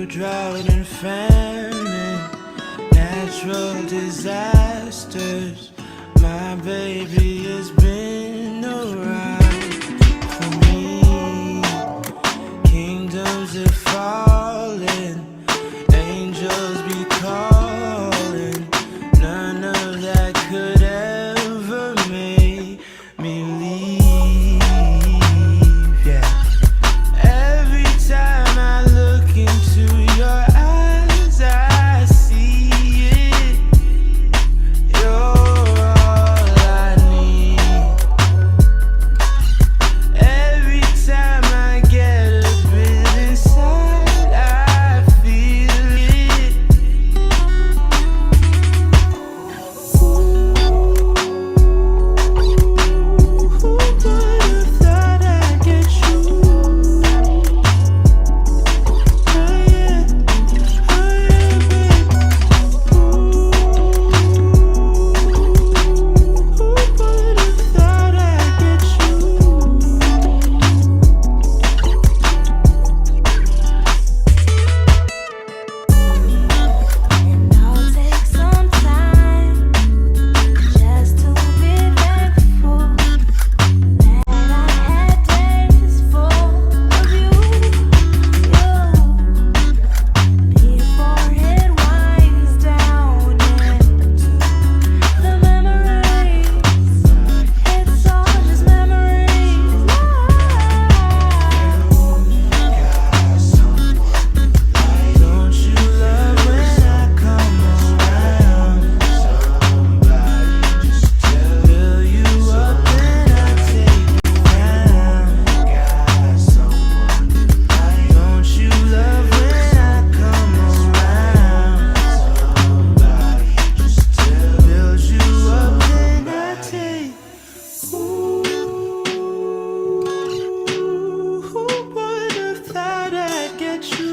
drought and famine, natural disasters. My baby has been around for me. Kingdoms are falling, angels be calling. None of that could ever make me leave. Yeah. Every time I look into your eyes, I see it. You're all I need. Every time I get a bit inside, I feel it. Ooh, who would have thought I'd get you? Oh yeah, baby. Ooh, who would have thought I'd get you? I'll take some time just to be thankful that I had days full of you. Before it winds down into the memories, it's all just memories now. Don't you love when I come around? Somebody just fill you up and I take you down. Don't you love when I come around? Somebody just build you up and I take. Ooh, who would have thought I'd get you?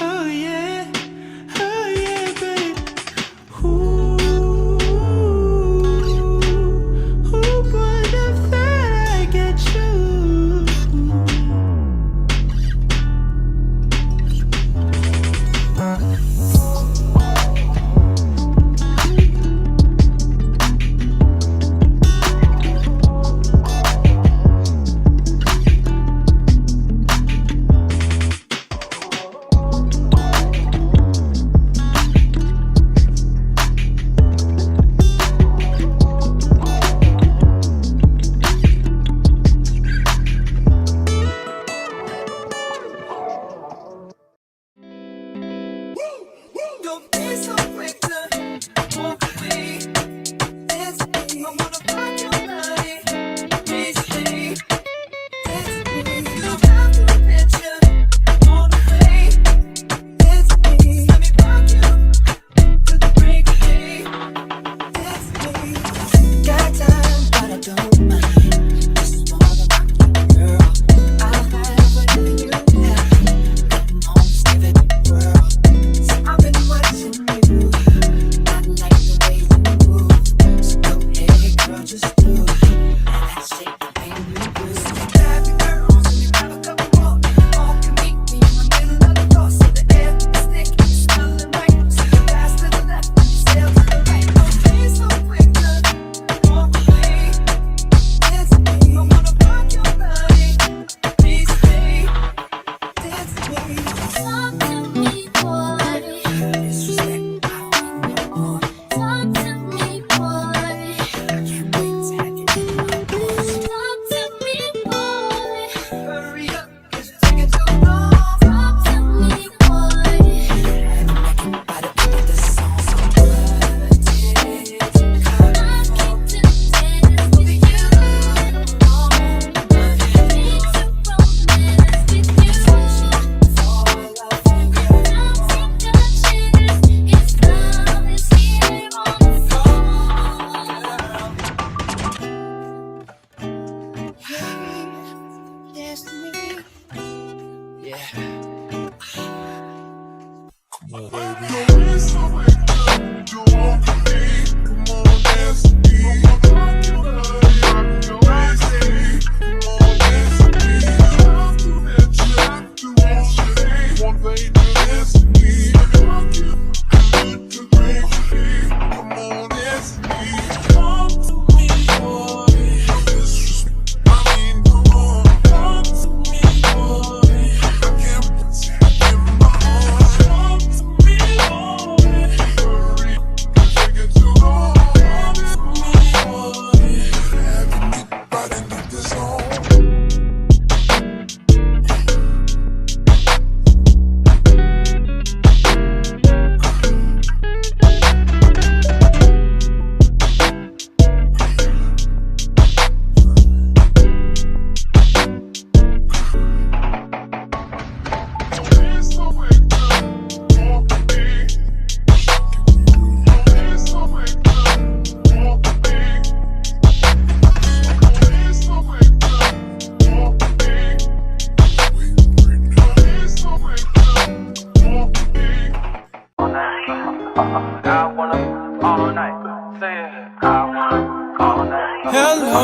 Oh yeah, babe. Who would have thought I'd get you? Don't be so quick to walk away. It's me. I wanna find your body. Please stay. It's me. You don't have to admit you all the way. It's me. Let me rock you to the break of day. It's me. Got time, but I don't mind. Just wanna rock you, girl. I'll have whatever you have. Come on, let's give it a whirl. So I've been watching you. I like the way you move. So go ahead, girl, just do that shake the way you do. So you grab your girls and you grab a couple more. All can meet me in the middle of the floor. So the air is thick, it's smelling right. So you pass to the left and you sail to the right. Don't be so quick to walk away. It's me. I wanna rock your body. Please stay. It's me. Talk to me, boy. Disrespect, I don't need no more. Talk to me, boy. I can't wait to have you in my arms. Talk to me, boy. Hurry up, 'cause you're taking too long. Talk to me, boy. And I can by the end of the song, so what did you come I for? came to dance with you. Need to romance with you. Fall off you, girl. Don't take a chance. It's love is here on the floor. Yes, me. Yeah.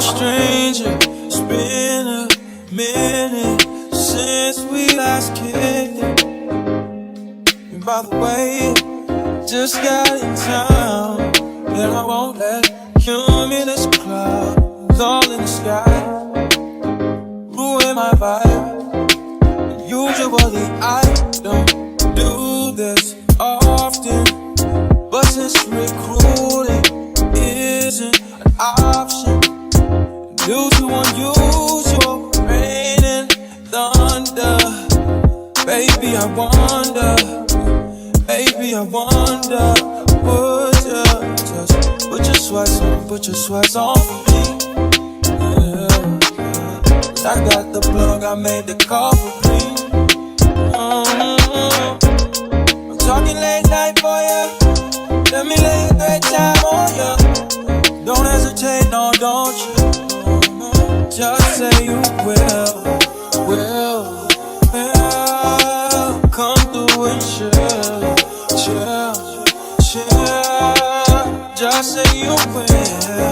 no stranger. It's been a minute since we last kicked it. And by the way, just got in town, and I won't let cumulus clouds all in the sky ruin my vibe. Usually I don't do this often, but since recruiting isn't an option due to unusual rain and thunder, baby I wonder, would you just put your sweats on for me? Yeah. I got the plug, I made the call for me. I'm talking late night for ya. Let me lay a great time on ya. Don't hesitate, no, don't you? Just say you will. Come through and chill. Just say you will.